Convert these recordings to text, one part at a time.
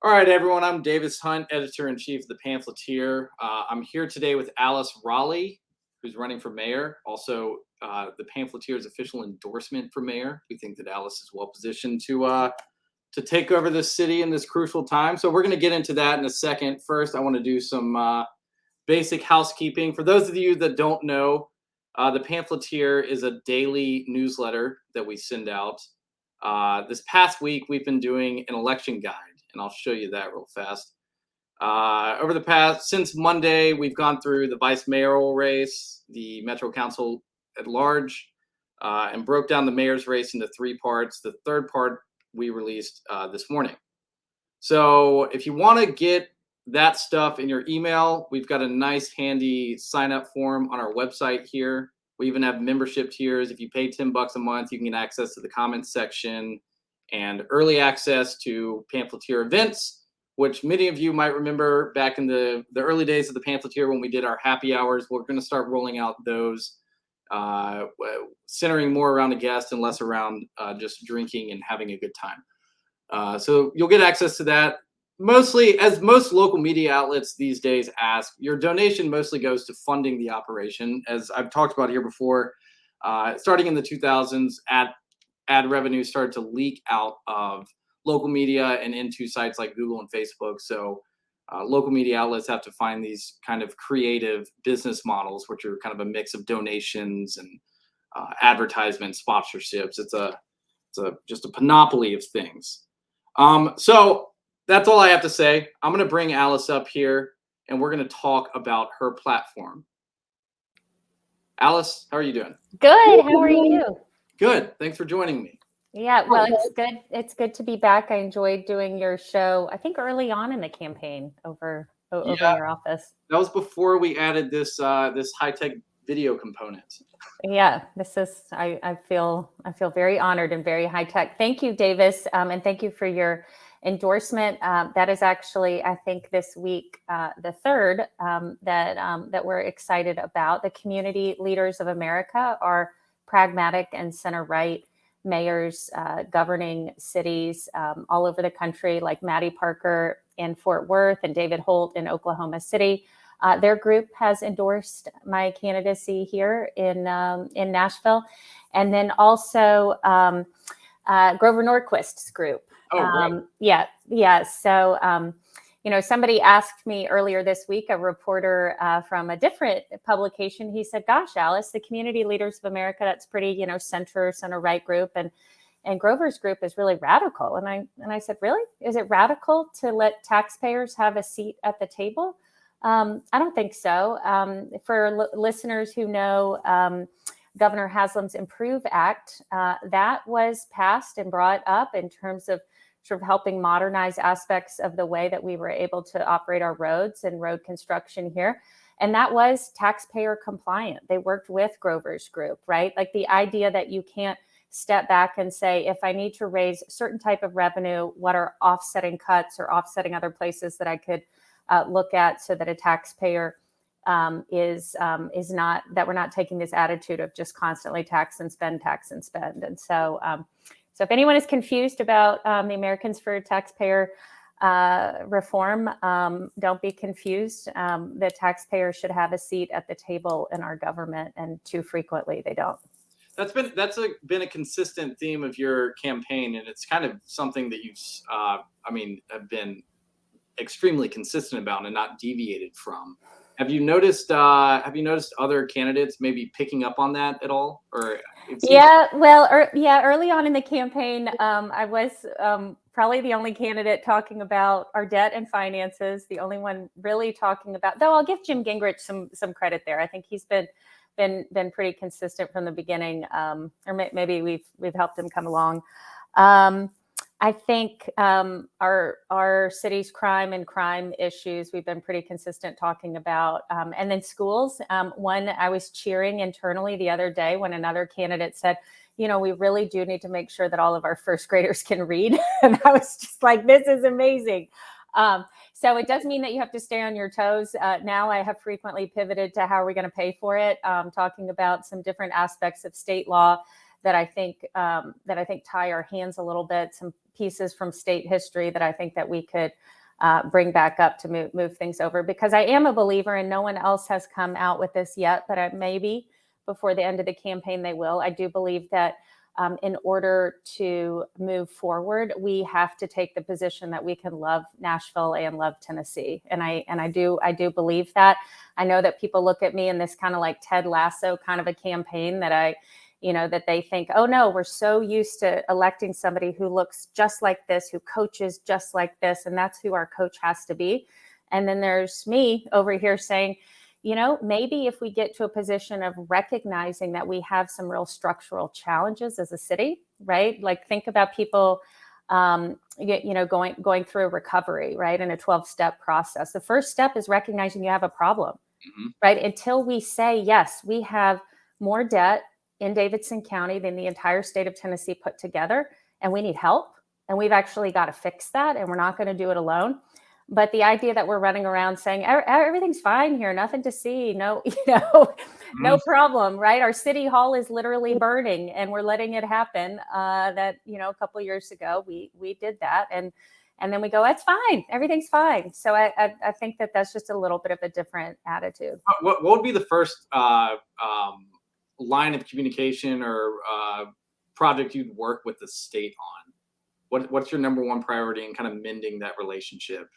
All right, everyone. I'm Davis Hunt, editor-in-chief of the Pamphleteer. I'm here today with Alice Rolli, who's running for mayor. Also, the Pamphleteer's official endorsement for mayor. We think that Alice is well positioned to take over this city in this crucial time. So we're going to get into that in a second. First, I want to do some basic housekeeping. For those of you that don't know, the Pamphleteer is a daily newsletter that we send out. This past week, we've been doing an election guide, and I'll show you that real fast. Since Monday, we've gone through the vice mayoral race, the Metro Council at large, and broke down the mayor's race into three parts. The third part we released this morning. So if you want to get that stuff in your email, we've got a nice handy sign up form on our website here. We even have membership tiers. If you pay $10 a month, you can get access to the comments section and early access to Pamphleteer events, which many of you might remember back in the early days of the Pamphleteer when we did our happy hours. We're going to start rolling out those, centering more around a guest and less around just drinking and having a good time. So you'll get access to that. Mostly, as most local media outlets these days ask, your donation mostly goes to funding the operation. As I've talked about here before, starting in the 2000s, ad revenue started to leak out of local media and into sites like Google and Facebook. So local media outlets have to find these kind of creative business models, which are kind of a mix of donations and advertisement sponsorships. It's just a panoply of things. So that's all I have to say. I'm going to bring Alice up here, and we're going to talk about her platform. Alice, how are you doing? Good. How are you? Good. Thanks for joining me. Yeah, well, it's good. It's good to be back. I enjoyed doing your show, I think early on in the campaign over your office. That was before we added this high-tech video component. Yeah, this is I feel very honored and very high tech. Thank you, Davis, and thank you for your endorsement. That is actually, I think, this week the third that we're excited about. The Community Leaders of America are pragmatic and center right mayors governing cities all over the country, like Maddie Parker in Fort Worth and David Holt in Oklahoma City. Their group has endorsed my candidacy here in Nashville, and then also Grover Norquist's group. Oh, right. Yeah. So, somebody asked me earlier this week, a reporter from a different publication. He said, "Gosh, Alice, the Community Leaders of America, that's pretty, center right group, and Grover's group is really radical." And I said, "Really? Is it radical to let taxpayers have a seat at the table?" I don't think so. For listeners who know Governor Haslam's Improve Act, that was passed and brought up in terms of sort of helping modernize aspects of the way that we were able to operate our roads and road construction here. And that was taxpayer compliant. They worked with Grover's group, right? Like the idea that you can't step back and say, if I need to raise a certain type of revenue, what are offsetting cuts or offsetting other places that I could look at so that a taxpayer is not, that we're not taking this attitude of just constantly tax and spend. And so if anyone is confused about the Americans for Taxpayer reform, don't be confused. The taxpayer should have a seat at the table in our government, and too frequently they don't. That's been a consistent theme of your campaign, and it's kind of something that you've have been extremely consistent about and not deviated from. Have you noticed other candidates maybe picking up on that at all? Or early on in the campaign, I was probably the only candidate talking about our debt and finances. The only one really talking about, though I'll give Jim Gingrich some credit there. I think he's been pretty consistent from the beginning, or maybe we've helped him come along. I think our city's crime issues, we've been pretty consistent talking about. And then schools, one I was cheering internally the other day when another candidate said, we really do need to make sure that all of our first graders can read. And I was just like, this is amazing. So it does mean that you have to stay on your toes. Now I have frequently pivoted to how are we going to pay for it, talking about some different aspects of state law that I think tie our hands a little bit, some pieces from state history that I think that we could bring back up to move things over, because I am a believer, and no one else has come out with this yet, but maybe before the end of the campaign they will. I do believe that in order to move forward, we have to take the position that we can love Nashville and love Tennessee, and I do believe that. I know that people look at me in this kind of like Ted Lasso kind of a campaign that that they think, oh no, we're so used to electing somebody who looks just like this, who coaches just like this, and that's who our coach has to be. And then there's me over here saying, maybe if we get to a position of recognizing that we have some real structural challenges as a city, right? Like think about people, going through a recovery, right? In a 12-step process. The first step is recognizing you have a problem, right? Until we say, yes, we have more debt in Davidson County than the entire state of Tennessee put together, and we need help, and we've actually got to fix that, and we're not going to do it alone. But the idea that we're running around saying everything's fine here, nothing to see, no, no problem, right? Our city hall is literally burning, and we're letting it happen. That a couple of years ago we did that, and then we go, it's fine, everything's fine. So I think that's just a little bit of a different attitude. What would be the first line of communication or project you'd work with the state on? What's your number one priority in kind of mending that relationship?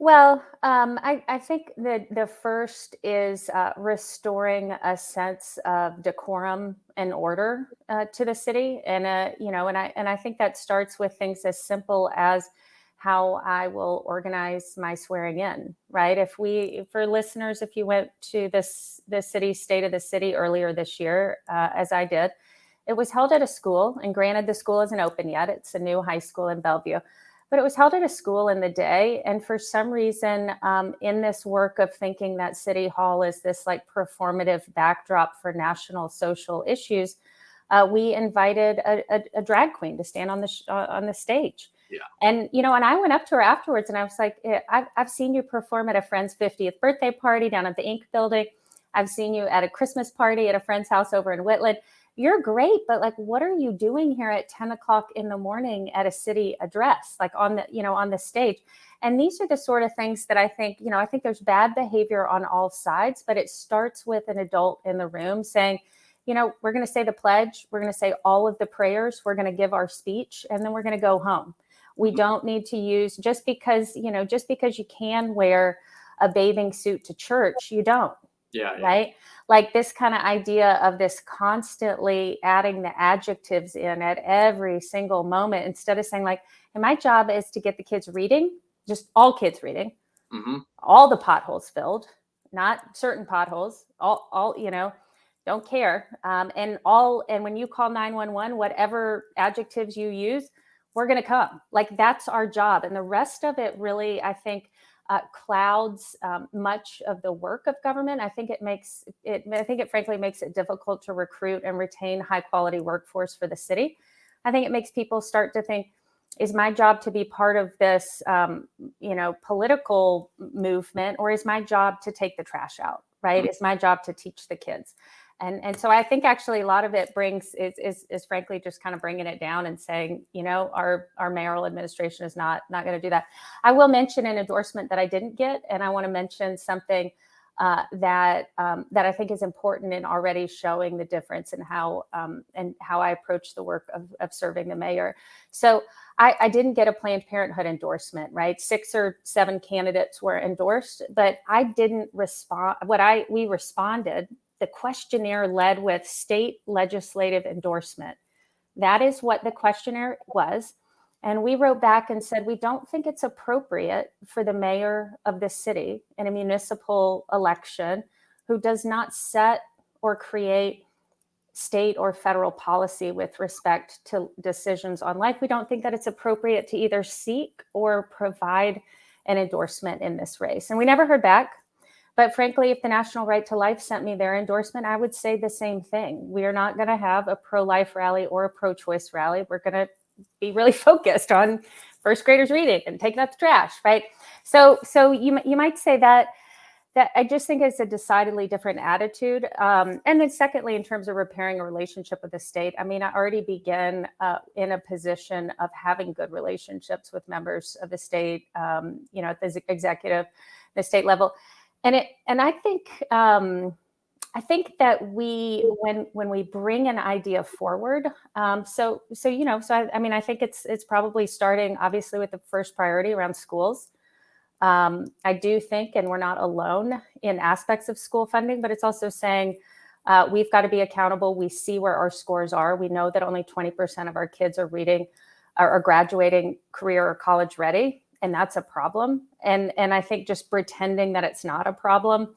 Well, I think that the first is restoring a sense of decorum and order to the city, and I think that starts with things as simple as how I will organize my swearing in, right? For listeners, if you went to the city's State of the City earlier this year, as I did, it was held at a school, and granted, the school isn't open yet. It's a new high school in Bellevue, but it was held at a school in the day. And for some reason, in this work of thinking that City Hall is this like performative backdrop for national social issues, we invited a drag queen to stand on the stage. Yeah. And I went up to her afterwards, and I was like, I've seen you perform at a friend's 50th birthday party down at the Ink building. I've seen you at a Christmas party at a friend's house over in Whitland. You're great, but like, what are you doing here at 10 o'clock in the morning at a city address, like on the stage? And these are the sort of things that I think there's bad behavior on all sides, but it starts with an adult in the room saying, we're going to say the pledge, we're going to say all of the prayers, we're going to give our speech, and then we're going to go home. We don't need to use, just because you can wear a bathing suit to church, you don't. Yeah. Right. Like this kind of idea of this constantly adding the adjectives in at every single moment, instead of saying like, hey, my job is to get the kids reading, just all kids reading, all the potholes filled, not certain potholes, all, don't care. And when you call 911, whatever adjectives you use, we're going to come. Like that's our job. And the rest of it really, I think, clouds much of the work of government. I think it frankly makes it difficult to recruit and retain high quality workforce for the city. I think it makes people start to think, is my job to be part of this, political movement, or is my job to take the trash out, right? Is my job to teach the kids? And so I think actually a lot of it is frankly just kind of bringing it down and saying, our mayoral administration is not going to do that. I will mention an endorsement that I didn't get, and I want to mention something that I think is important in already showing the difference in how I approach the work of serving the mayor. So I didn't get a Planned Parenthood endorsement, right? 6 or 7 candidates were endorsed, but I didn't respond. We responded. The questionnaire led with state legislative endorsement. That is what the questionnaire was. And we wrote back and said, we don't think it's appropriate for the mayor of the city in a municipal election who does not set or create state or federal policy with respect to decisions on life. We don't think that it's appropriate to either seek or provide an endorsement in this race. And we never heard back. But frankly, if the National Right to Life sent me their endorsement, I would say the same thing. We are not going to have a pro-life rally or a pro-choice rally. We're going to be really focused on first graders reading and taking out the trash, right? So you might say that That I just think it's a decidedly different attitude. And then secondly, in terms of repairing a relationship with the state, I mean, I already began in a position of having good relationships with members of the state, at the executive, the state level. And I think that when we bring an idea forward, I mean, I think it's probably starting obviously with the first priority around schools. I do think, and we're not alone in aspects of school funding, but it's also saying we've got to be accountable. We see where our scores are. We know that only 20% of our kids are reading or graduating career or college ready, and that's a problem. And I think just pretending that it's not a problem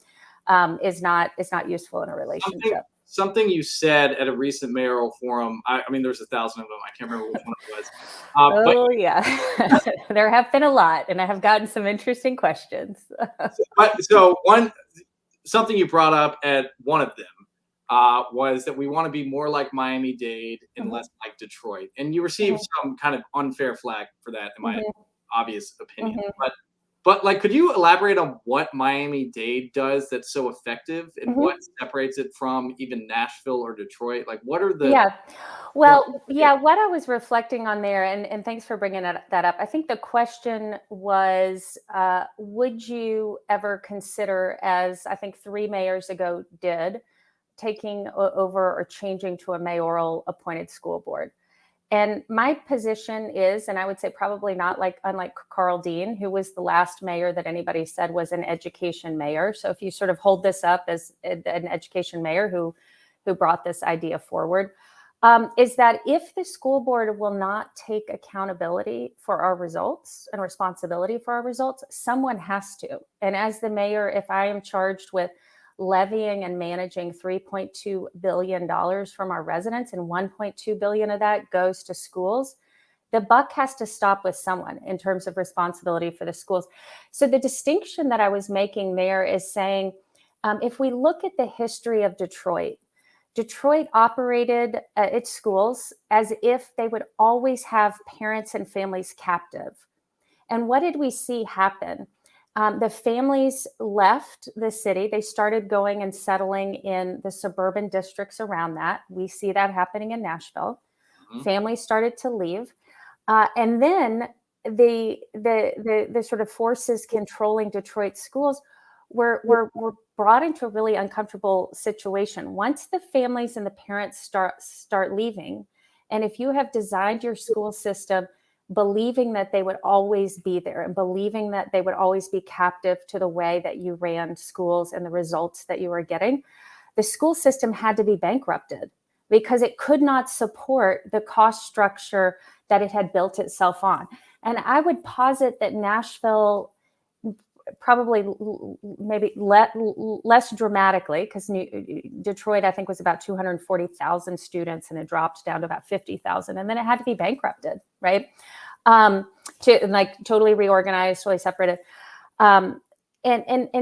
is not useful in a relationship. Something you said at a recent mayoral forum. I mean, there's 1,000 of them. I can't remember which one it was. Yeah, there have been a lot, and I have gotten some interesting questions. Something you brought up at one of them was that we want to be more like Miami-Dade and less like Detroit, and you received some kind of unfair flack for that, in my obvious opinion. But like, could you elaborate on what Miami-Dade does that's so effective, and what separates it from even Nashville or Detroit? Like, what are the what I was reflecting on there, and thanks for bringing that up. I think the question was, would you ever consider, as I think 3 mayors ago did, taking over or changing to a mayoral appointed school board? And my position is, and I would say probably not unlike Carl Dean, who was the last mayor that anybody said was an education mayor. So if you sort of hold this up as an education mayor who brought this idea forward, is that if the school board will not take accountability for our results and responsibility for our results, someone has to. And as the mayor, if I am charged with levying and managing $3.2 billion from our residents, and $1.2 billion of that goes to schools, the buck has to stop with someone in terms of responsibility for the schools. So the distinction that I was making there is saying, if we look at the history of Detroit operated its schools as if they would always have parents and families captive. And what did we see happen? The families left the city. They started going and settling in the suburban districts around that. We see that happening in Nashville. Families started to leave. And then the sort of forces controlling Detroit schools were brought into a really uncomfortable situation. Once the families and the parents start leaving, and if you have designed your school system believing that they would always be there and believing that they would always be captive to the way that you ran schools and the results that you were getting, the school system had to be bankrupted because it could not support the cost structure that it had built itself on. And I would posit that Nashville, probably maybe less dramatically, because Detroit, I think, was about 240,000 students, and it dropped down to about 50,000, and then it had to be bankrupted, right? To like totally reorganized, totally separated. And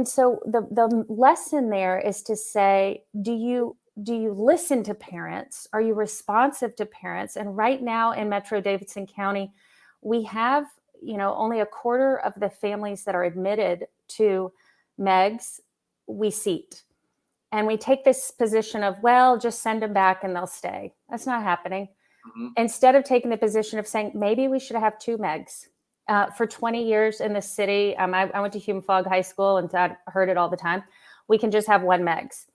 so the lesson there is to say, do you listen to parents? Are you responsive to parents? And right now in Metro Davidson County, we have only a quarter of the families that are admitted to MEGs we seat. And we take this position of, well, just send them back and they'll stay. That's not happening. Instead of taking the position of saying, maybe we should have 2 MEGs. For 20 years in the city, I went to Hume-Fogg High School and I heard it all the time. We can just have 1 MEGs.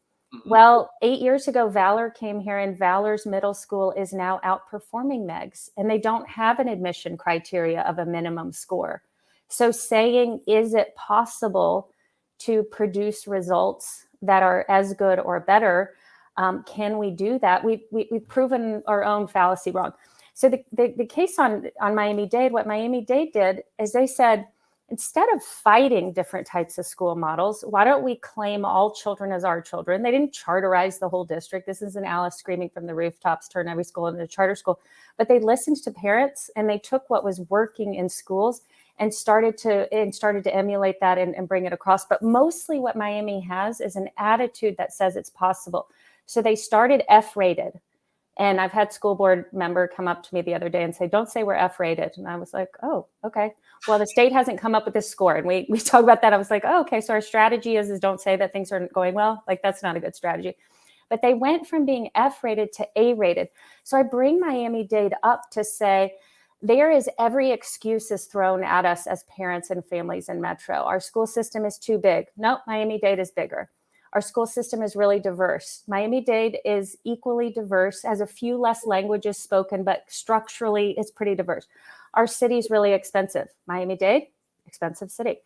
Well, 8 years ago, Valor came here, and Valor's middle school is now outperforming MEGs, and they don't have an admission criteria of a minimum score. So saying, is it possible to produce results that are as good or better? Can we do that? We've proven our own fallacy wrong. So the case on Miami-Dade, what Miami-Dade did is they said, instead of fighting different types of school models, why don't we claim all children as our children? They didn't charterize the whole district. This isn't Alice screaming from the rooftops, turn every school into a charter school. But they listened to parents, and they took what was working in schools and started to emulate that and bring it across. But mostly what Miami has is an attitude that says it's possible. So they started F-rated. And I've had school board member come up to me the other day and say, don't say we're F-rated. And I was like, oh, okay. Well, the state hasn't come up with this score. And we talked about that. I was like, oh, okay. So our strategy is don't say that things aren't going well. Like, that's not a good strategy. But they went from being F-rated to A-rated. So I bring Miami-Dade up to say, there is every excuse is thrown at us as parents and families in Metro. Our school system is too big. Nope, Miami-Dade is bigger. Our school system is really diverse. Miami-Dade is equally diverse, has a few less languages spoken, but structurally it's pretty diverse. Our city is really expensive. Miami-Dade, expensive city,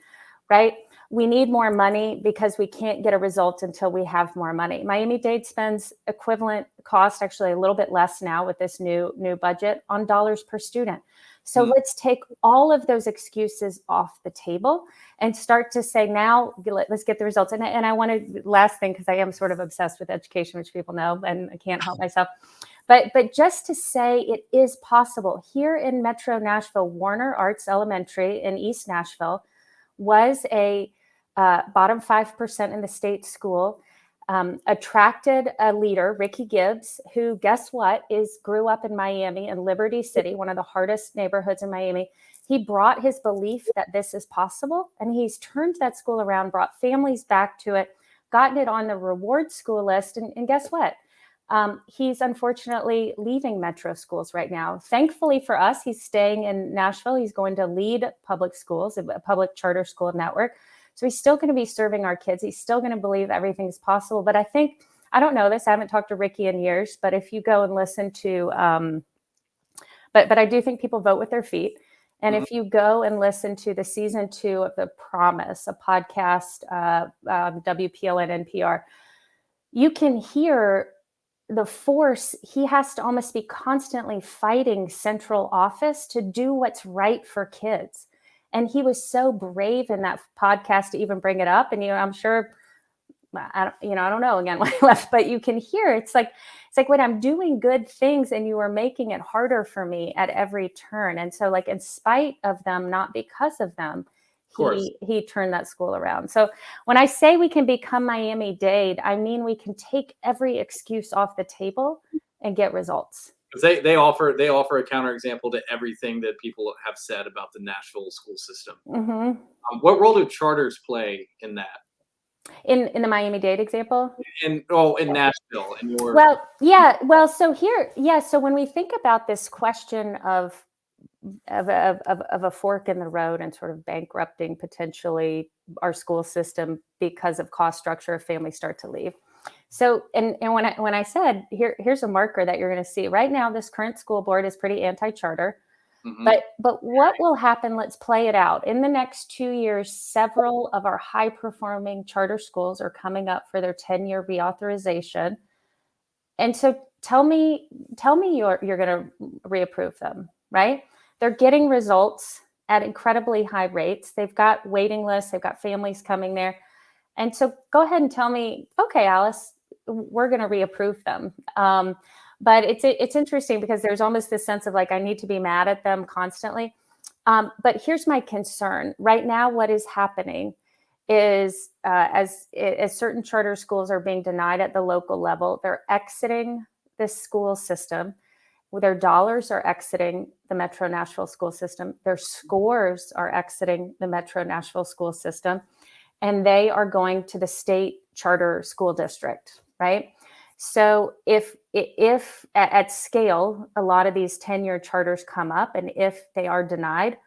right? We need more money because we can't get a result until we have more money. Miami-Dade spends equivalent cost, actually a little bit less now with this new budget, on dollars per student. So let's take all of those excuses off the table and start to say, now let's get the results. And I wanted, last thing, because I am sort of obsessed with education, which people know, and I can't help myself. But just to say it is possible. Here in Metro Nashville, Warner Arts Elementary in East Nashville was a bottom 5% in the state school, attracted a leader, Ricky Gibbs, who, guess what, grew up in Miami in Liberty City, one of the hardest neighborhoods in Miami. He brought his belief that this is possible, and he's turned that school around, brought families back to it, gotten it on the reward school list. And guess what? He's unfortunately leaving Metro schools right now. Thankfully for us, he's staying in Nashville. He's going to lead public schools, a public charter school network. So he's still going to be serving our kids. He's still going to believe everything's possible. But I don't know this, I haven't talked to Ricky in years, but if you go and listen to, but I do think people vote with their feet. And if you go and listen to the season 2 of The Promise, a podcast, WPLN NPR, you can hear the force. He has to almost be constantly fighting central office to do what's right for kids. And he was so brave in that podcast to even bring it up. And, I'm sure, I don't know again when I left, but you can hear, it's like when I'm doing good things and you are making it harder for me at every turn. And so, like, in spite of them, not because of them, he turned that school around. So when I say we can become Miami-Dade, I mean, we can take every excuse off the table and get results. They offer a counterexample to everything that people have said about the Nashville school system. What role do charters play in that? In the Miami-Dade example? In Nashville, in your so when we think about this question of a fork in the road and sort of bankrupting potentially our school system because of cost structure if families start to leave. So, and when I said, here's a marker that you're going to see right now, this current school board is pretty anti-charter, but what will happen? Let's play it out. In the next 2 years, several of our high performing charter schools are coming up for their 10-year reauthorization. And so tell me you're going to reapprove them, right? They're getting results at incredibly high rates. They've got waiting lists. They've got families coming there. And so go ahead and tell me, okay, Alice, we're going to reapprove them. But it's interesting because there's almost this sense of like, I need to be mad at them constantly. But here's my concern. Right now, what is happening is as certain charter schools are being denied at the local level, they're exiting this school system. Their dollars are exiting the Metro Nashville school system. Their scores are exiting the Metro Nashville school system. And they are going to the state charter school district, right? So if at scale, a lot of these 10-year charters come up, and if they are denied,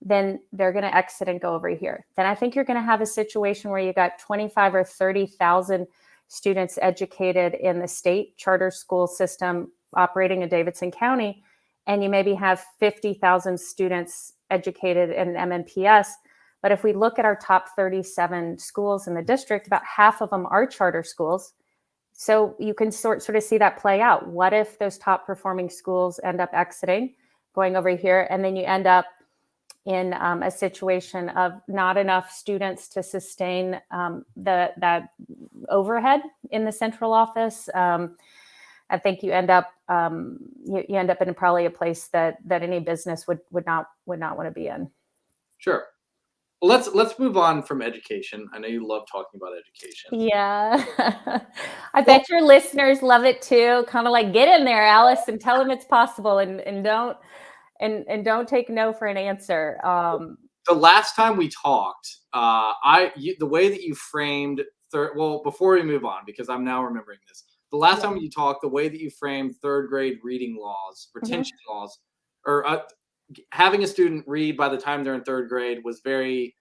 then they're going to exit and go over here. Then I think you're going to have a situation where you got 25 or 30,000 students educated in the state charter school system operating in Davidson County, and you maybe have 50,000 students educated in MNPS. But if we look at our top 37 schools in the district, about half of them are charter schools. So you can sort of see that play out. What if those top performing schools end up exiting, going over here, and then you end up in a situation of not enough students to sustain that overhead in the central office? I think you end up in probably a place that any business would not want to be in. Sure. Well, let's move on from education. I know you love talking about education. Yeah. I Well, bet your listeners love it too. Kind of like get in there, Alice, and tell them it's possible and don't take no for an answer. the last time we talked, the way that you framed well, before we move on, because I'm now remembering this. The last Yeah. time you talked, the way that you framed third grade reading laws, Mhm. retention laws, or having a student read by the time they're in third grade was very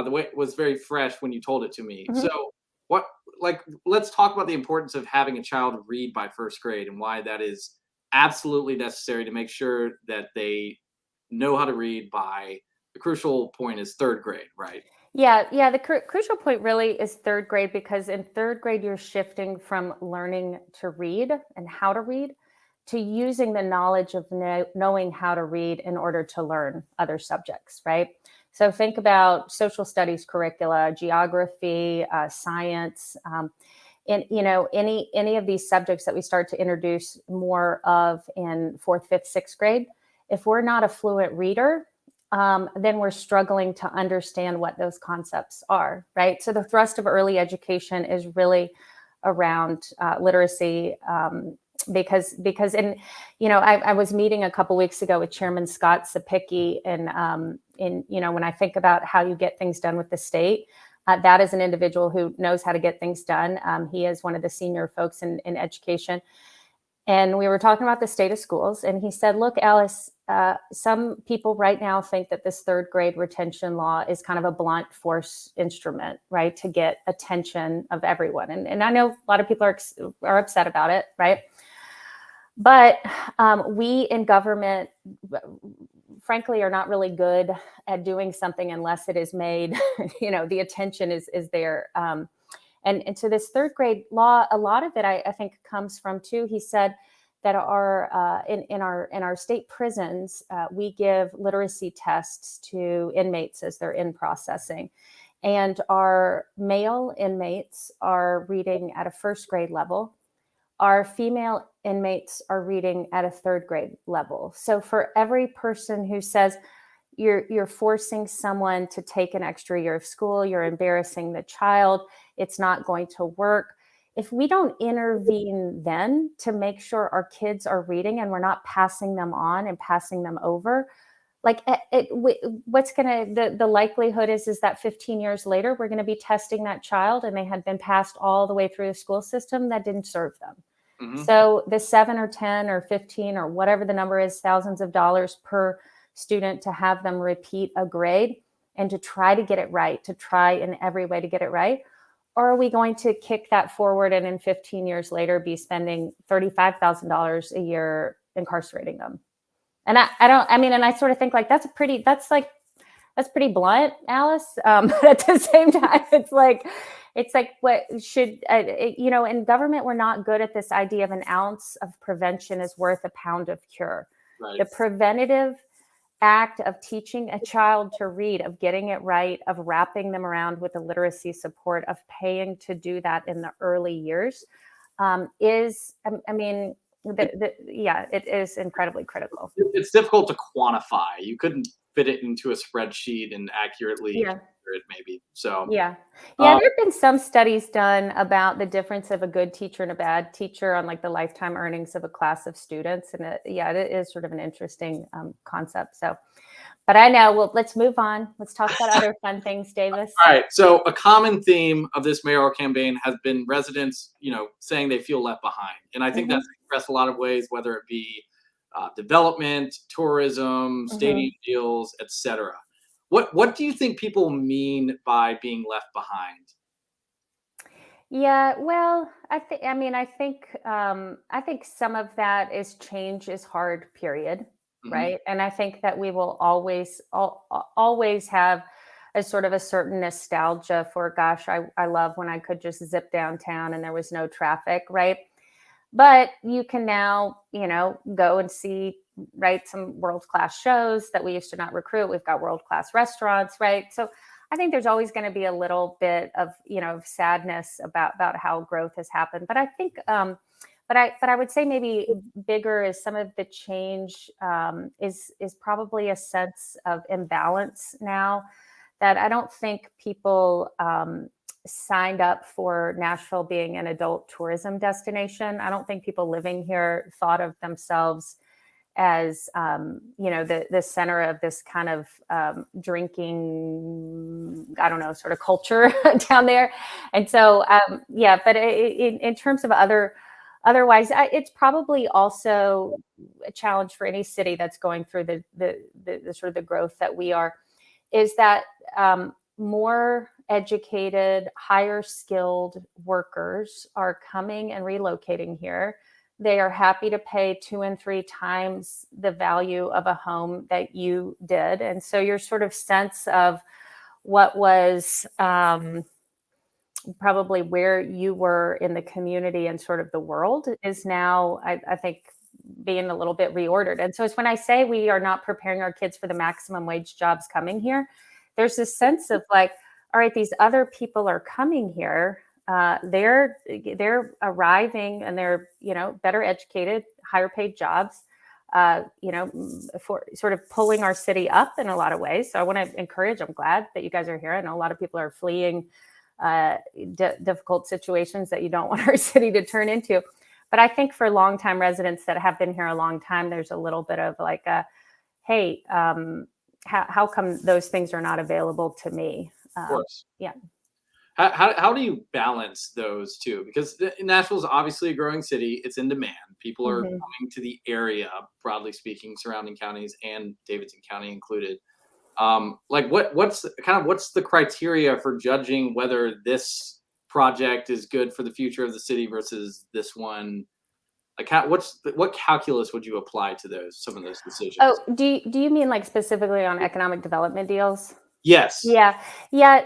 the way was very fresh when you told it to me. Mhm. So what let's talk about the importance of having a child read by first grade and why that is absolutely necessary to make sure that they know how to read by the crucial point is third grade, right? Yeah, yeah. The crucial point really is third grade because in third grade, you're shifting from learning to read and how to read to using the knowledge of knowing how to read in order to learn other subjects, right? So think about social studies curricula, geography, science, and any of these subjects that we start to introduce more of in fourth, fifth, sixth grade. If we're not a fluent reader, then we're struggling to understand what those concepts are, right? So the thrust of early education is really around literacy, because I was meeting a couple weeks ago with Chairman Scott Sapicki, and when I think about how you get things done with the state. That is an individual who knows how to get things done. He is one of the senior folks in education. And we were talking about the state of schools. And he said, look, Alice, some people right now think that this third grade retention law is kind of a blunt force instrument, right, to get attention of everyone. And I know a lot of people are upset about it, right? But we in government, frankly, are not really good at doing something unless it is made, the attention is there. And so this third grade law, a lot of it, I think, comes from too. He said that in our state prisons, we give literacy tests to inmates as they're in processing, and our male inmates are reading at a first grade level. Our female inmates are reading at a third grade level. So for every person who says you're forcing someone to take an extra year of school, you're embarrassing the child, it's not going to work. If we don't intervene then to make sure our kids are reading and we're not passing them on and passing them over, like what's gonna the likelihood is that 15 years later we're going to be testing that child and they had been passed all the way through the school system that didn't serve them. Hmm. So the 7 or 10 or 15 or whatever the number is, thousands of dollars per student to have them repeat a grade and to try to get it right, to try in every way to get it right? Or are we going to kick that forward and in 15 years later be spending $35,000 a year incarcerating them? And I sort of think like that's pretty blunt, Alice. But at the same time, it's like what should in government we're not good at this idea of an ounce of prevention is worth a pound of cure. Right. The preventative act of teaching a child to read, of getting it right, of wrapping them around with the literacy support, of paying to do that in the early years, is, I mean, yeah, it is incredibly critical. It's difficult to quantify. You couldn't fit it into a spreadsheet and accurately Yeah. compare it, maybe. So, Yeah. Yeah, uh, there have been some studies done about the difference of a good teacher and a bad teacher on like the lifetime earnings of a class of students. And it is sort of an interesting concept. So, but I know, well, let's move on. Let's talk about other fun things, Davis. all right. So, a common theme of this mayoral campaign has been residents, saying they feel left behind, and I think Hmm. that's expressed a lot of ways, whether it be development, tourism, stadium Hmm. deals, etc. What do you think people mean by being left behind? Yeah, well, I think some of that is change is hard, period, Hmm. right? And I think that we will always have a sort of a certain nostalgia for, gosh, I love when I could just zip downtown and there was no traffic, right? But you can now, go and see, right, some world-class shows that we used to not recruit. We've got world-class restaurants, right? So I think there's always going to be a little bit of, of sadness about how growth has happened. But I think, but I would say maybe bigger is some of the change, is probably a sense of imbalance now that I don't think people signed up for Nashville being an adult tourism destination. I don't think people living here thought of themselves as the center of this kind of drinking, I don't know, sort of culture down there. And so but in terms of otherwise, it's probably also a challenge for any city that's going through the sort of the growth that we are, is that more educated, higher skilled workers are coming and relocating here. They are happy to pay 2 and 3 times the value of a home that you did. And so your sort of sense of what was probably where you were in the community and sort of the world is now, I think, being a little bit reordered. And so it's when I say we are not preparing our kids for the maximum wage jobs coming here, there's this sense of like, all right, these other people are coming here. They're arriving and they're, better educated, higher paid jobs, for sort of pulling our city up in a lot of ways. So I want to encourage, I'm glad that you guys are here. I know a lot of people are fleeing difficult situations that you don't want our city to turn into. But I think for longtime residents that have been here a long time, there's a little bit of like hey, how come those things are not available to me? Of course. Yeah. How do you balance those two? Because Nashville is obviously a growing city. It's in demand. People are coming to the area, broadly speaking, surrounding counties and Davidson County included. What's the criteria for judging whether this project is good for the future of the city versus this one? Like, what calculus would you apply to some of those decisions? Oh, do you mean like specifically on economic development deals? Yes. Yeah.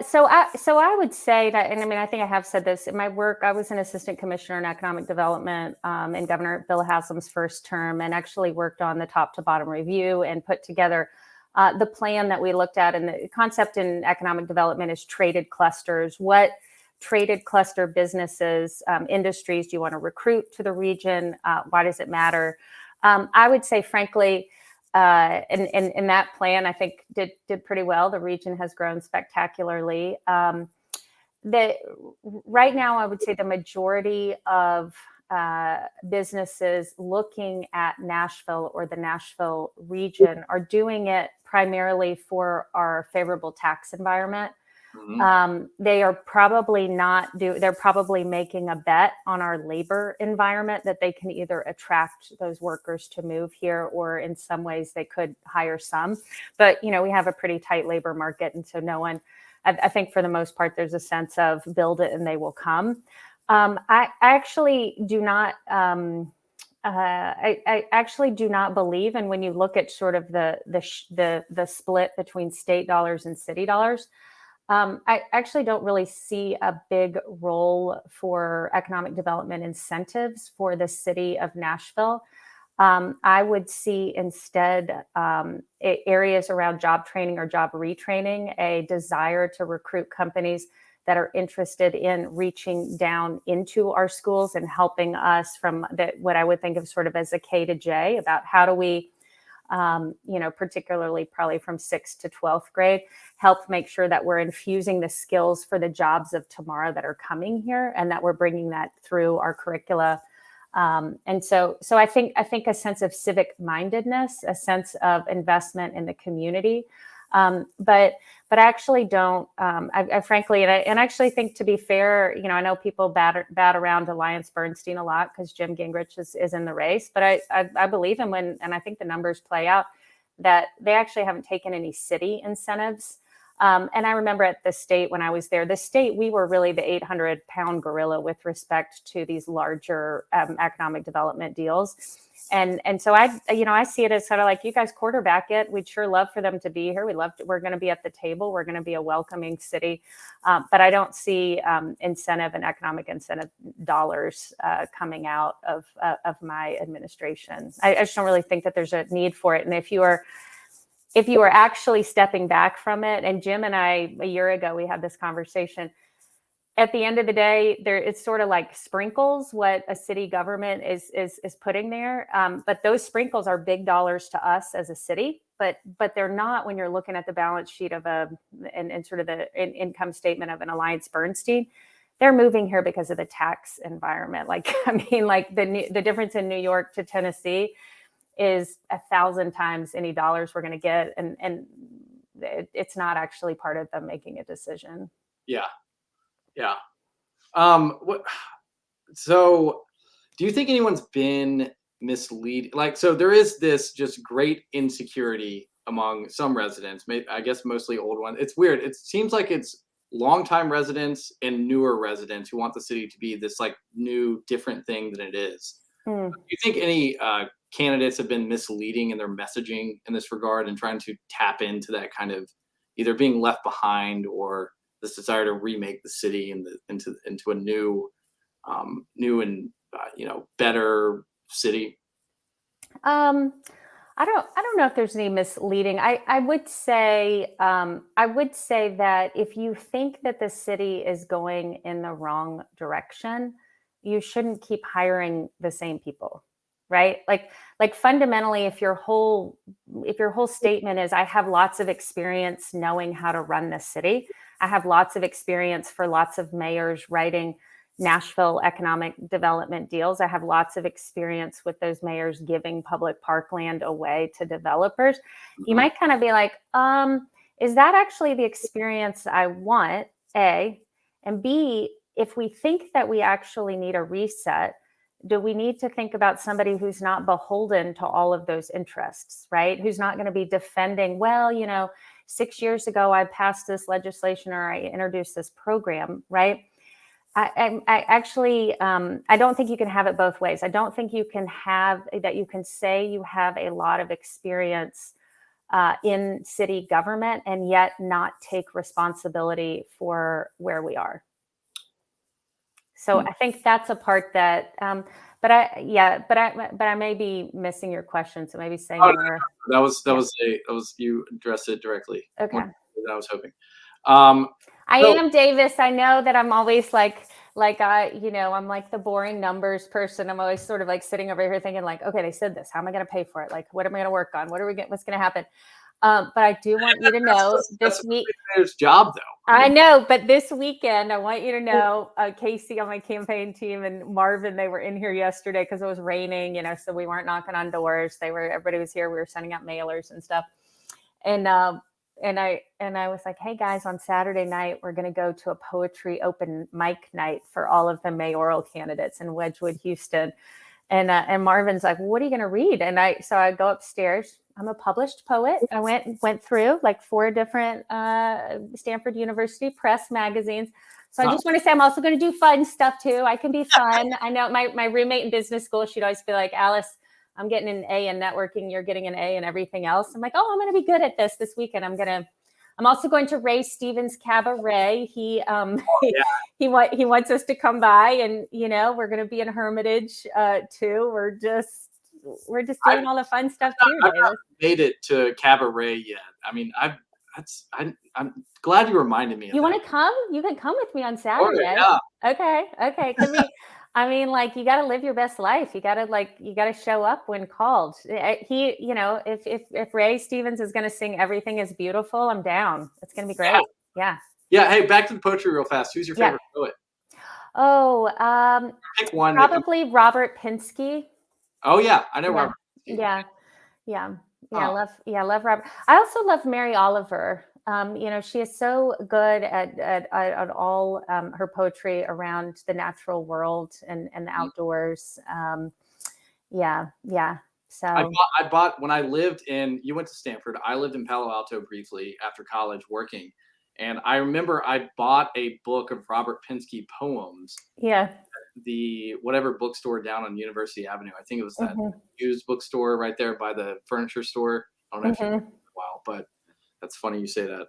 So I would say that, and I mean, I think I have said this in my work. I was an assistant commissioner in economic development in Governor Bill Haslam's first term, and actually worked on the top to bottom review and put together the plan that we looked at. And the concept in economic development is traded clusters. What traded cluster businesses, industries do you want to recruit to the region? Why does it matter? I would say, frankly, in that plan, I think did pretty well. The region has grown spectacularly. Right now, I would say the majority of businesses looking at Nashville or the Nashville region are doing it primarily for our favorable tax environment. They are probably they're probably making a bet on our labor environment, that they can either attract those workers to move here, or in some ways they could hire some. But, we have a pretty tight labor market. And so I think for the most part, there's a sense of build it and they will come. I actually do not, I actually do not believe, and when you look at sort of the split between state dollars and city dollars, I actually don't really see a big role for economic development incentives for the city of Nashville. I would see instead areas around job training or job retraining, a desire to recruit companies that are interested in reaching down into our schools and helping us from what I would think of sort of as a K to J, about how do we particularly probably from 6th to 12th grade, help make sure that we're infusing the skills for the jobs of tomorrow that are coming here, and that we're bringing that through our curricula. And so I think a sense of civic mindedness, a sense of investment in the community. But I actually don't, I frankly, and I actually think, to be fair, I know people bat around Alliance Bernstein a lot because Jim Gingrich is in the race, but I believe him and I think the numbers play out that they actually haven't taken any city incentives. And I remember at the state, when I was there, we were really the 800-pound gorilla with respect to these larger economic development deals. And so I see it as sort of like, you guys quarterback it. We'd sure love for them to be here. We're going to be at the table. We're going to be a welcoming city. But I don't see incentive and economic incentive dollars coming out of my administration. I just don't really think that there's a need for it. And if you are actually stepping back from it, and Jim and I, a year ago, we had this conversation, at the end of the day, it's sort of like sprinkles what a city government is putting there. But those sprinkles are big dollars to us as a city, but they're not when you're looking at the balance sheet of and sort of the income statement of an Alliance Bernstein. They're moving here because of the tax environment. Like, I mean, like the difference in New York to Tennessee is 1,000 times any dollars we're going to get, and it's not actually part of them making a decision. Yeah. Yeah. So do you think anyone's been misleading? Like, so there is this just great insecurity among some residents, I guess mostly old ones. It's weird. It seems like it's longtime residents and newer residents who want the city to be this like new, different thing than it is. Mm. Do you think any candidates have been misleading in their messaging in this regard and trying to tap into that kind of either being left behind or this desire to remake the city into a new and better city? I don't know if there's any misleading. I would say that if you think that the city is going in the wrong direction, you shouldn't keep hiring the same people, right? Like fundamentally, if your whole statement is I have lots of experience knowing how to run the city, I have lots of experience for lots of mayors writing Nashville economic development deals. I have lots of experience with those mayors giving public parkland away to developers. You might kind of be like, is that actually the experience I want? A, and B, if we think that we actually need a reset, do we need to think about somebody who's not beholden to all of those interests, right? Who's not going to be defending, well, 6 years ago, I passed this legislation or I introduced this program, right? I actually, I don't think you can have it both ways. I don't think you can say you have a lot of experience in city government and yet not take responsibility for where we are. So I think that's a part that, but I may be missing your question. So maybe saying that was you addressed it directly. Okay. More than I was hoping. I am Davis. I know that I'm always I'm like the boring numbers person. I'm always sort of like sitting over here thinking like, okay, they said this. How am I going to pay for it? Like, what am I going to work on? What's going to happen? But I do want you to know this week. That's job though. I know, but this weekend, I want you to know, Casey on my campaign team and Marvin, they were in here yesterday because it was raining, so we weren't knocking on doors. Everybody was here. We were sending out mailers and stuff. And I was like, hey guys, on Saturday night, we're going to go to a poetry open mic night for all of the mayoral candidates in Wedgwood, Houston. And Marvin's like, what are you going to read? So I go upstairs. I'm a published poet. I went through like 4 different Stanford University Press magazines. So I just want to say I'm also going to do fun stuff too. I can be fun. I know my roommate in business school, she'd always be like, Alice, I'm getting an A in networking. You're getting an A in everything else. I'm like, oh, I'm going to be good at this weekend. I'm also going to Ray Stevens Cabaret. He wants us to come by, and we're going to be in Hermitage too. We're just doing all the fun stuff too. I've not made it to Cabaret yet. I mean, I'm glad you reminded me. You want to come? You can come with me on Saturday. Yeah. Okay. I mean, like, you got to live your best life. You got to show up when called. If Ray Stevens is going to sing Everything is Beautiful, I'm down. It's going to be great. Yeah. Yeah. Hey, back to the poetry real fast. Who's your favorite poet? Oh, pick one. Probably Robert Pinsky. Oh yeah. I know Robert. Yeah. I love Robert. I also love Mary Oliver. She is so good at all her poetry around the natural world and the outdoors. So I bought when I lived you went to Stanford. I lived in Palo Alto briefly after college working. And I remember I bought a book of Robert Pinsky poems. Yeah. The whatever bookstore down on University Avenue. I think it was that used bookstore right there by the furniture store. I don't know if you've been there in a while, but that's funny you say that.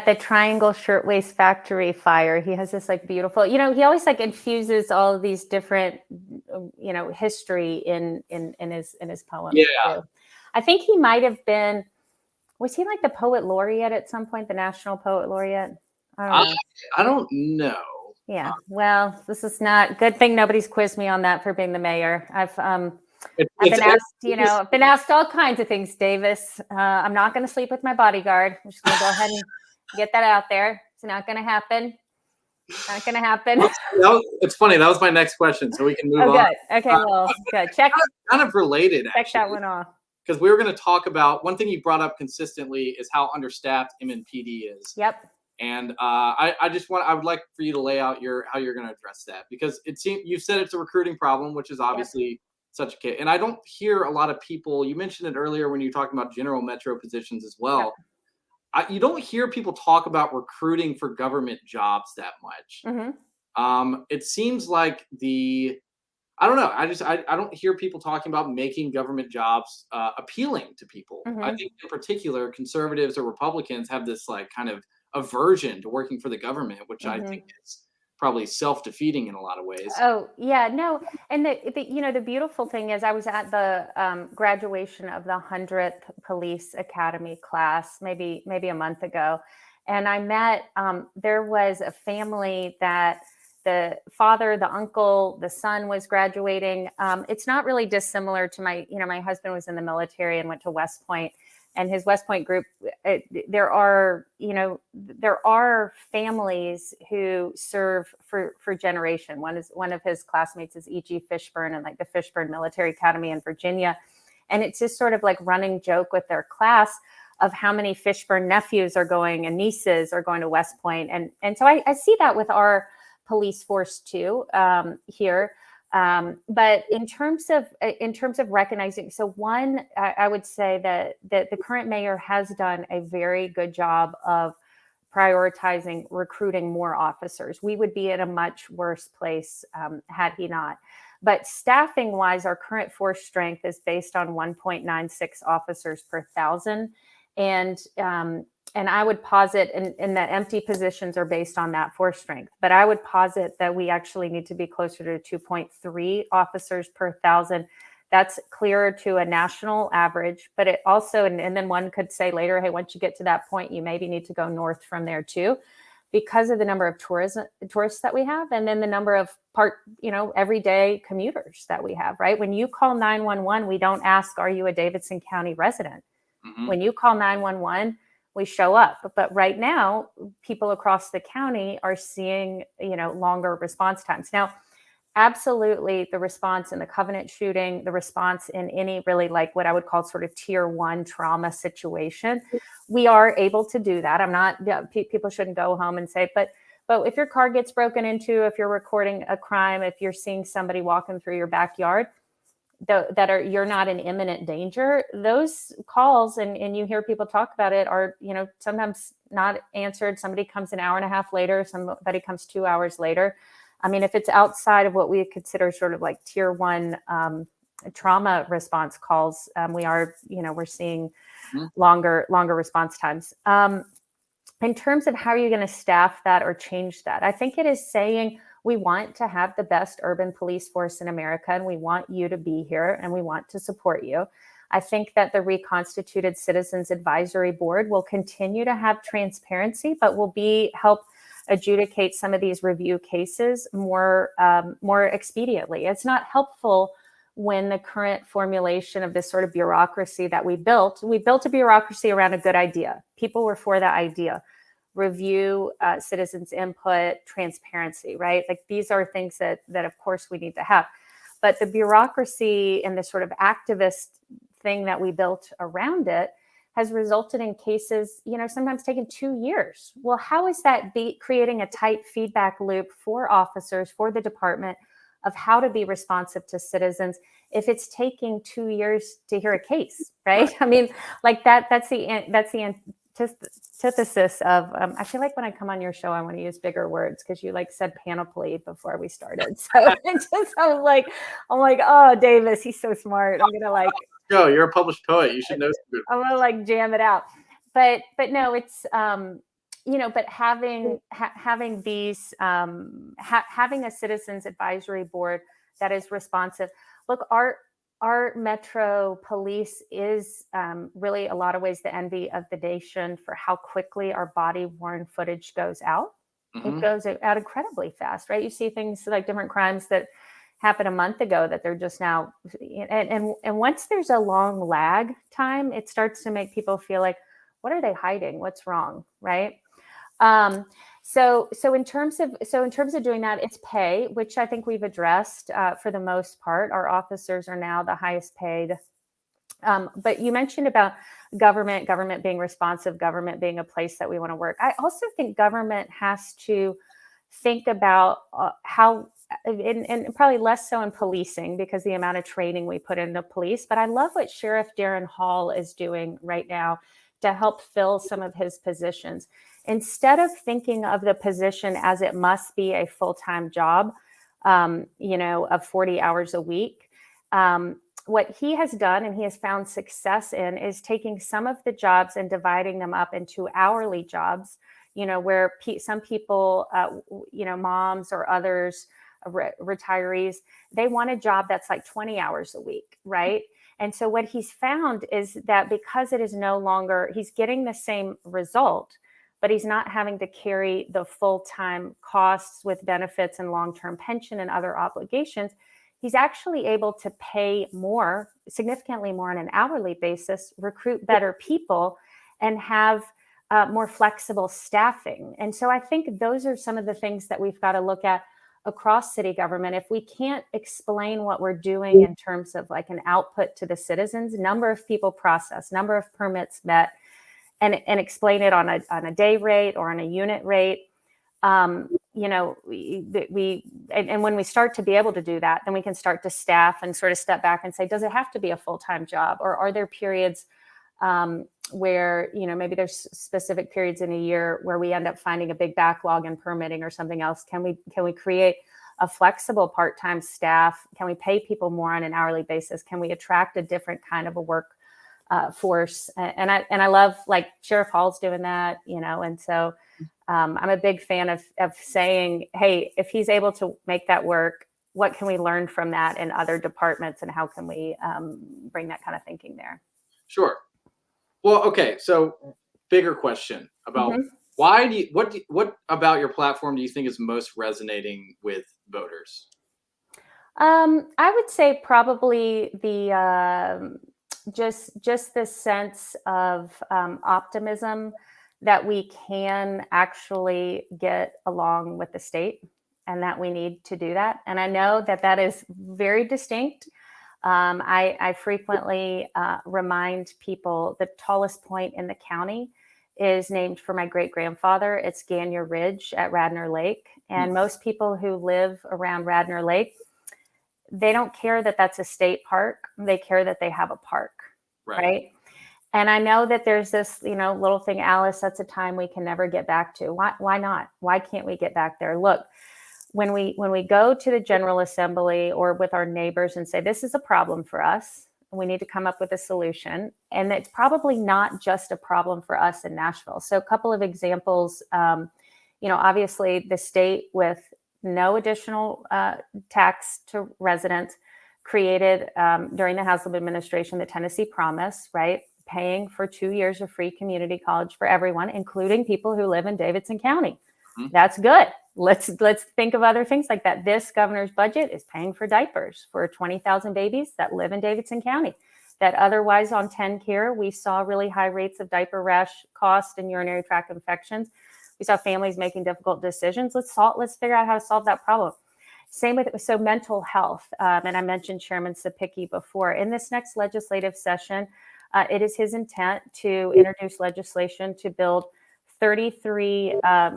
The Triangle Shirtwaist Factory Fire. He has this like beautiful, he always like infuses all of these different, history in his poems. Yeah. Too. I think he might have been, was he like the poet laureate at some point, the National Poet Laureate? I don't know. Yeah. Well, this is not good thing nobody's quizzed me on that for being the mayor. I've been asked, I've been asked all kinds of things, Davis. I'm not going to sleep with my bodyguard. I'm just going to go ahead and get that out there. It's not going to happen. Not going to happen. It's funny. That was my next question, so we can move on. Good. Okay, well, good. Check. Kind of related, check actually. That one off. Because we were going to talk about one thing you brought up consistently is how understaffed MNPD is. Yep. And I would like for you to lay out how you're going to address that, because it seems you said it's a recruiting problem, which is obviously such a case. And I don't hear a lot of people. You mentioned it earlier when you were talking about general metro positions as well. Yep. You don't hear people talk about recruiting for government jobs that much. Mm-hmm. It seems like I don't know. I don't hear people talking about making government jobs appealing to people. Mm-hmm. I think in particular, conservatives or Republicans have this like kind of aversion to working for the government, which I think is probably self-defeating in a lot of ways. Oh yeah, no. And the beautiful thing is I was at the graduation of the 100th Police Academy class, maybe a month ago. And I met, there was a family that the father, the uncle, the son was graduating. It's not really dissimilar to my husband was in the military and went to West Point. And his West Point group, there are families who serve for generation. One of his classmates is E.G. Fishburne and like the Fishburne Military Academy in Virginia. And it's just sort of like running joke with their class of how many Fishburne nephews are going and nieces are going to West Point. And so I see that with our police force too here. But in terms of recognizing, so one, I would say that the current mayor has done a very good job of prioritizing recruiting more officers. We would be in a much worse place had he not. But staffing wise, our current force strength is based on 1.96 officers per 1,000. And I would posit, and that empty positions are based on that force strength, but I would posit that we actually need to be closer to 2.3 officers per 1,000. That's clearer to a national average, but it also, and then one could say later, hey, once you get to that point, you maybe need to go north from there too, because of the number of tourists that we have, and then the number of everyday commuters that we have, right? When you call 911, we don't ask, are you a Davidson County resident? Mm-hmm. When you call 911, we show up. But right now, people across the county are seeing, longer response times. Now, absolutely, the response in the Covenant shooting, the response in any really like what I would call sort of tier 1 trauma situation, we are able to do that. I'm not, people shouldn't go home and say, but if your car gets broken into, if you're recording a crime, if you're seeing somebody walking through your backyard, you're not in imminent danger, those calls, and you hear people talk about it, are sometimes not answered. Somebody comes an hour and a half later, somebody comes 2 hours later. I mean, if it's outside of what we consider sort of like tier 1 trauma response calls, we're seeing longer response times. In terms of how are you going to staff that or change that, I think it is saying, we want to have the best urban police force in America, and we want you to be here, and we want to support you. I think that the reconstituted Citizens Advisory Board will continue to have transparency, but will help adjudicate some of these review cases more expediently. It's not helpful when the current formulation of this sort of bureaucracy that we built a bureaucracy around a good idea. People were for that idea. Review, citizens' input, transparency, right? Like these are things that of course we need to have. But the bureaucracy and the sort of activist thing that we built around it has resulted in cases, sometimes taking 2 years. Well, how is that creating a tight feedback loop for officers, for the department, of how to be responsive to citizens if it's taking 2 years to hear a case, right? I mean, like that's the antithesis of, I feel like when I come on your show, I want to use bigger words because you said panoply before we started. So I'm like, oh, Davis, he's so smart. I'm going to Go, you're a published poet. You should know. I'm going to jam it out. But no, it's, but having these, having a citizens advisory board that is responsive. Look, our Metro police is really a lot of ways the envy of the nation for how quickly our body worn footage goes out. It Hmm. goes out incredibly fast, right? You see things like different crimes that happened a month ago that they're just now, and once there's a long lag time, it starts to make people feel like, what are they hiding? What's wrong, right? Um, so in terms of doing that, it's pay, which I think we've addressed for the most part. Our officers are now the highest paid. But you mentioned about government being responsive, government being a place that we want to work. I also think government has to think about how, and probably less so in policing because the amount of training we put into police. But I love what Sheriff Darren Hall is doing right now to help fill some of his positions. Instead of thinking of the position as it must be a full-time job, of 40 hours a week, what he has done and he has found success in is taking some of the jobs and dividing them up into hourly jobs, where some people, moms or others, retirees, they want a job that's like 20 hours a week, right? And so what he's found is that because it is no longer, he's getting the same result, but he's not having to carry the full-time costs with benefits and long-term pension and other obligations. He's actually able to pay more, significantly more on an hourly basis, recruit better people, and have more flexible staffing. And so I think those are some of the things that we've got to look at across city government. If we can't explain what we're doing in terms of like an output to the citizens, number of people processed, number of permits met, and explain it on a day rate or on a unit rate, and when we start to be able to do that, then we can start to staff and sort of step back and say, does it have to be a full-time job, or are there periods where maybe there's specific periods in a year where we end up finding a big backlog in permitting or something else? Can we create a flexible part-time staff? Can we pay people more on an hourly basis? Can we attract a different kind of a work force? And I love, like, Sheriff Hall's doing that, and so I'm a big fan of saying, hey, if he's able to make that work, what can we learn from that in other departments, and how can we bring that kind of thinking there? Sure. Well, okay. So, bigger question about what about your platform do you think is most resonating with voters? I would say probably the just this sense of optimism that we can actually get along with the state, and that we need to do that. And I know that that is very distinct. I frequently remind people the tallest point in the county is named for my great grandfather. It's Ganya Ridge at Radnor Lake. And most people who live around Radnor Lake, they don't care that that's a state park. They care that they have a park, right? And I know that there's this, little thing, Alice, that's a time we can never get back to. Why not? Why can't we get back there? Look, when we go to the General Assembly or with our neighbors and say, this is a problem for us, we need to come up with a solution. And it's probably not just a problem for us in Nashville. So a couple of examples, obviously the state, with no additional tax to residents, created during the Haslam administration the Tennessee Promise, right? Paying for 2 years of free community college for everyone, including people who live in Davidson County. That's good. Let's think of other things like that. This governor's budget is paying for diapers for 20,000 babies that live in Davidson County, that otherwise on TennCare, we saw really high rates of diaper rash cost and urinary tract infections. We saw families making difficult decisions. Let's figure out how to solve that problem. Same with mental health. And I mentioned Chairman Sapicki before. In this next legislative session, it is his intent to introduce legislation to build 33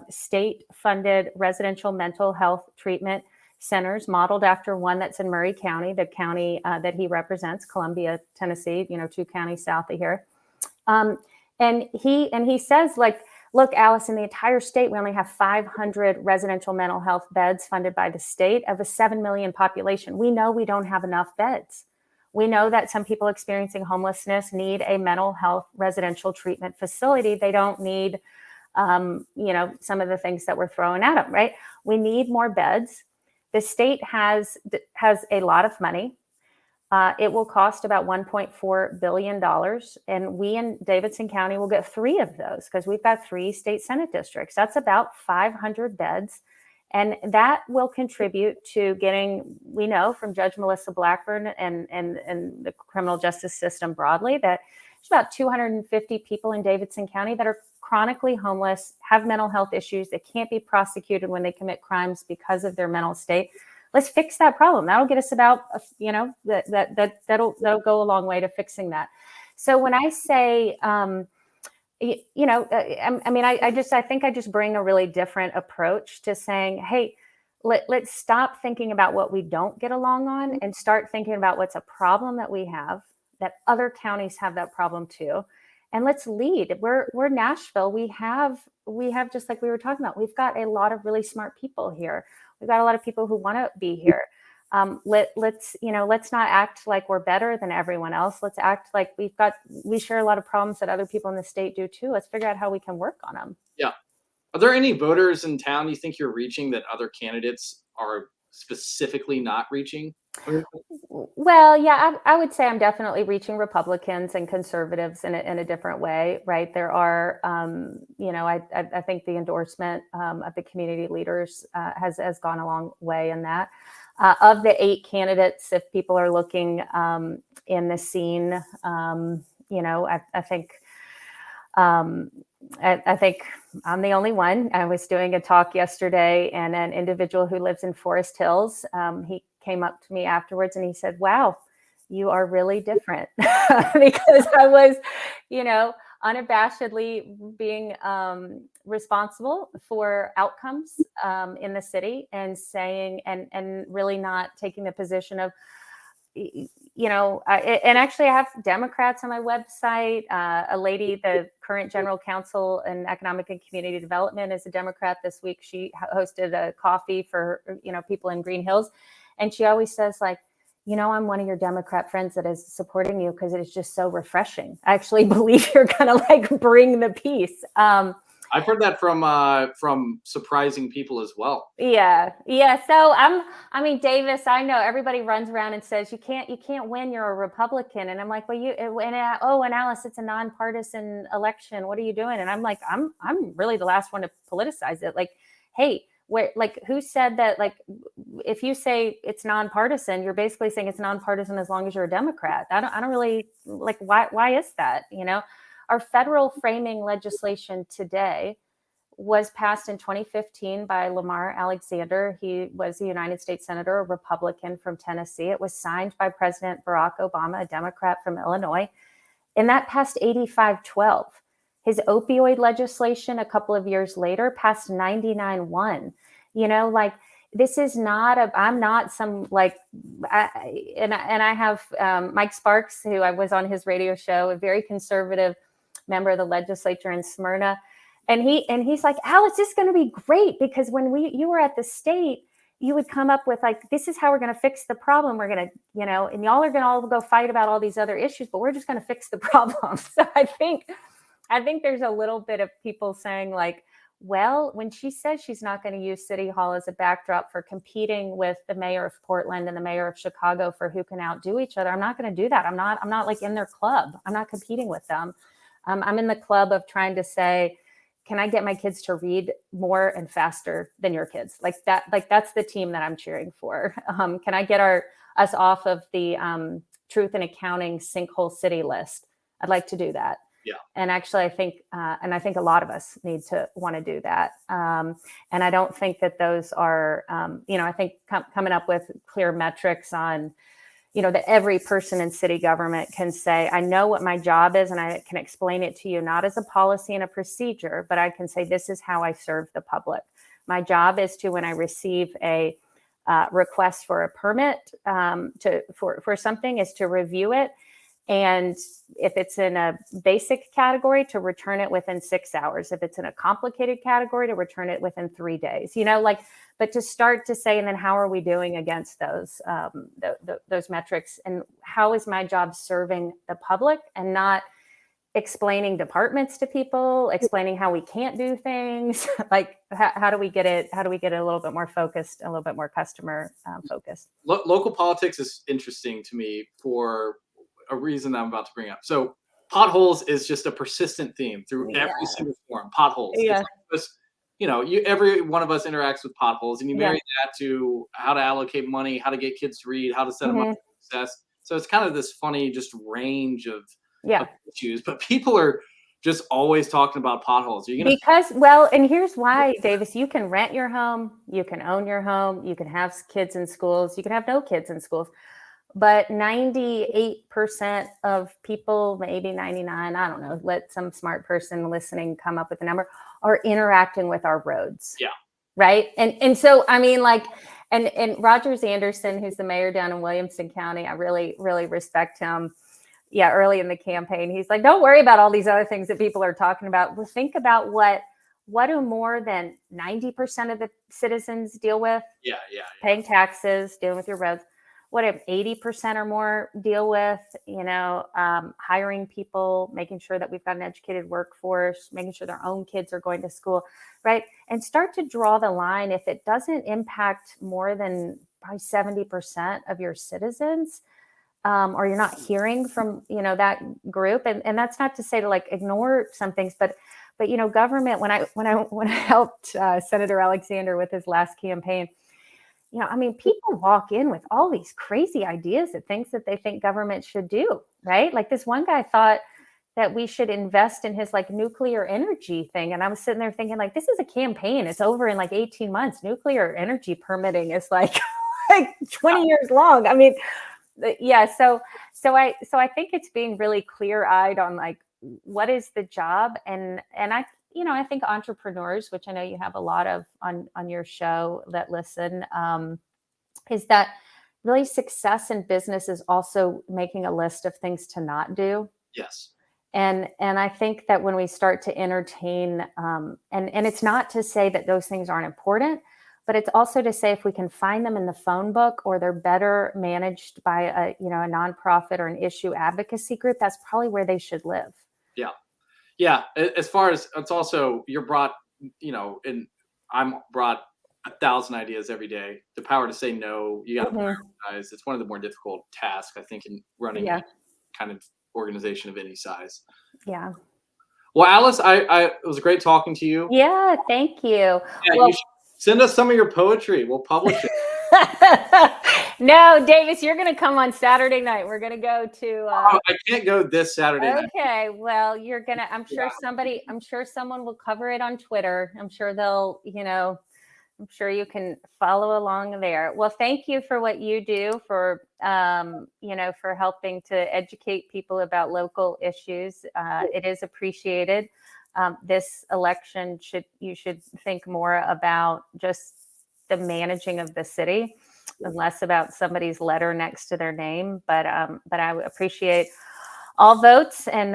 state-funded residential mental health treatment centers modeled after one that's in Murray County, the county that he represents, Columbia, Tennessee, 2 counties south of here. And he says, like, look, Alice, in the entire state, we only have 500 residential mental health beds funded by the state of a 7 million population. We know we don't have enough beds. We know that some people experiencing homelessness need a mental health residential treatment facility. They don't need some of the things that we're throwing at them, right? We need more beds. The state has a lot of money. It will cost about $1.4 billion. And we in Davidson County will get 3 of those because we've got 3 state Senate districts. That's about 500 beds. And that will contribute to getting, we know from Judge Melissa Blackburn and the criminal justice system broadly, that there's about 250 people in Davidson County that are chronically homeless, have mental health issues, that can't be prosecuted when they commit crimes because of their mental state. Let's fix that problem. That'll get us about, that'll go a long way to fixing that. So when I say, I think I just bring a really different approach to saying, hey, let's stop thinking about what we don't get along on and start thinking about what's a problem that we have, that other counties have that problem too. And let's lead. We're Nashville. We have, just like we were talking about, we've got a lot of really smart people here. We've got a lot of people who want to be here. Let's not act like we're better than everyone else. Let's act like we share a lot of problems that other people in the state do too. Let's figure out how we can work on them. Yeah. Are there any voters in town you think you're reaching that other candidates are specifically not reaching? Well, yeah, I would say I'm definitely reaching Republicans and conservatives in a different way, right? There are, I think the endorsement of the community leaders has gone a long way in that. Of the 8 candidates, if people are looking in the scene, I think I'm the only one. I was doing a talk yesterday, and an individual who lives in Forest Hills, he came up to me afterwards and he said, wow, you are really different. Because I was, unabashedly being responsible for outcomes in the city, and saying, and really not taking the position of, and actually I have Democrats on my website. A lady, the current general counsel in economic and community development, is a Democrat. This week she hosted a coffee for, people in Green Hills. And she always says, like, I'm one of your Democrat friends that is supporting you because it is just so refreshing. I actually believe you're going to bring the peace. I've heard that from surprising people as well. Yeah. So Davis, I know everybody runs around and says you can't win. You're a Republican, and I'm like, well, and Alice, it's a nonpartisan election. What are you doing? And I'm like, I'm really the last one to politicize it. Like, hey, who said that? Like, if you say it's nonpartisan, you're basically saying it's nonpartisan as long as you're a Democrat. I don't really like why is that? Our federal framing legislation today was passed in 2015 by Lamar Alexander. He was a United States Senator, a Republican from Tennessee. It was signed by President Barack Obama, a Democrat from Illinois, and that passed 85-12. His opioid legislation a couple of years later passed 99-1. This is not I'm not some I have Mike Sparks, who I was on his radio show, a very conservative member of the legislature in Smyrna. And he's like, Alice, this is going to be great, because when you were at the state, you would come up with this is how we're going to fix the problem. We're going to, and y'all are going to all go fight about all these other issues, but we're just going to fix the problem. So I think there's a little bit of people saying well, when she says she's not going to use City Hall as a backdrop for competing with the mayor of Portland and the mayor of Chicago for who can outdo each other, I'm not going to do that. I'm not in their club. I'm not competing with them. I'm in the club of trying to say, can I get my kids to read more and faster than your kids? That's the team that I'm cheering for. Can I get us off of the truth and accounting sinkhole city list? I'd like to do that. Yeah. And actually, I think a lot of us need to want to do that. And I don't think that those are, I think coming up with clear metrics on, that every person in city government can say, I know what my job is, and I can explain it to you, not as a policy and a procedure, but I can say, this is how I serve the public. My job is to, when I receive a request for a permit for something, is to review it. And if it's in a basic category, to return it within 6 hours. If it's in a complicated category, to return it within 3 days. But to start to say, and then how are we doing against those metrics, and how is my job serving the public, and not explaining departments to people, explaining how we can't do things. Like, how do we get it? How do we get it a little bit more focused, a little bit more customer focused? Local politics is interesting to me for a reason that I'm about to bring up. So potholes is just a persistent theme through Yeah. every single forum. Potholes. It's Yeah. like this, every one of us interacts with potholes, and you Yeah. marry that to how to allocate money, how to get kids to read, how to set them up Hmm. for success. So it's kind of this funny just range of Yeah. issues, but people are just always talking about potholes. You're gonna Because, well, and here's why, Davis, you can rent your home, you can own your home, you can have kids in schools, you can have no kids in schools. But 98% of people, maybe 99, I don't know, let some smart person listening come up with a number, are interacting with our roads. Yeah. Right. And so, I mean, like, and Rogers Anderson, who's the mayor down in Williamson County, I really, really respect him. Yeah, early in the campaign, he's like, don't worry about all these other things that people are talking about. Well, think about what do more than 90% of the citizens deal with? Yeah. Paying taxes, dealing with your roads. What if 80% or more deal with, hiring people, making sure that we've got an educated workforce, making sure their own kids are going to school, right? And start to draw the line. If it doesn't impact more than probably 70% of your citizens, or you're not hearing from, that group. And that's not to say to like ignore some things, but government, when I helped Senator Alexander with his last campaign, I mean, people walk in with all these crazy ideas of things that they think government should do, right? Like this one guy thought that we should invest in his like nuclear energy thing. And I was sitting there thinking like, this is a campaign. It's over in like 18 months. Nuclear energy permitting is like, like 20 years long. I mean, yeah. So I think it's being really clear-eyed on like, what is the job? And I think entrepreneurs, which I know you have a lot of on your show that listen, is that really success in business is also making a list of things to not do. Yes. And I think that when we start to entertain, and it's not to say that those things aren't important, but it's also to say if we can find them in the phone book or they're better managed by a nonprofit or an issue advocacy group, that's probably where they should live. Yeah. Yeah. As far as it's also, you're brought, and I'm brought 1,000 ideas every day. The power to say no, you got to prioritize. It's one of the more difficult tasks, I think, in running Yeah. any kind of organization of any size. Yeah. Well, Alice, it was great talking to you. Yeah. Thank you. Yeah, Well, you should send us some of your poetry. We'll publish it. No, Davis, you're going to come on Saturday night. We're going to go to. I can't go this Saturday night. Okay, well, you're gonna. I'm sure someone will cover it on Twitter. I'm sure they'll. I'm sure you can follow along there. Well, thank you for what you do for for helping to educate people about local issues. It is appreciated. This election you should think more about just the managing of the city and less about somebody's letter next to their name. But I appreciate all votes, and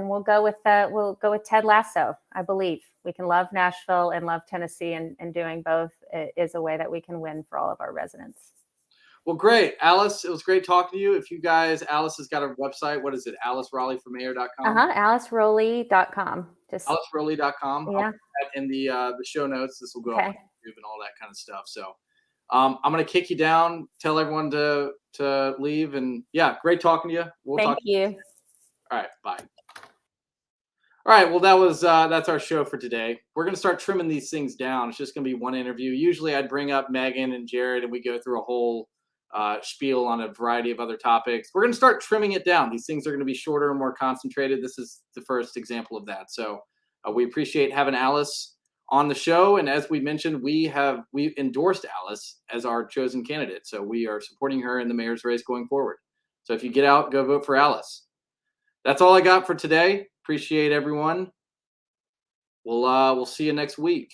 we'll go with Ted Lasso. I believe we can love Nashville and love Tennessee, and doing both is a way that we can win for all of our residents. Well, great, Alice. It was great talking to you. If you guys, Alice has got a website. What is it? AliceRolliForMayor.com. AliceRolli.com. Just AliceRolli.com. Yeah. I'll put that in the show notes. This will go up on YouTube and all that kind of stuff. So I'm gonna kick you down. Tell everyone to leave. And yeah, great talking to you. Thank you. All right, bye. All right, well, that's our show for today. We're gonna start trimming these things down. It's just gonna be one interview. Usually, I'd bring up Megan and Jared, and we go through a whole spiel on a variety of other topics. We're gonna start trimming it down. These things are gonna be shorter and more concentrated. This is the first example of that. So we appreciate having Alice on the show, and as we mentioned, we endorsed Alice as our chosen candidate. So we are supporting her in the mayor's race going forward. So if you get out, go vote for Alice. That's all I got for today. Appreciate everyone. We'll see you next week.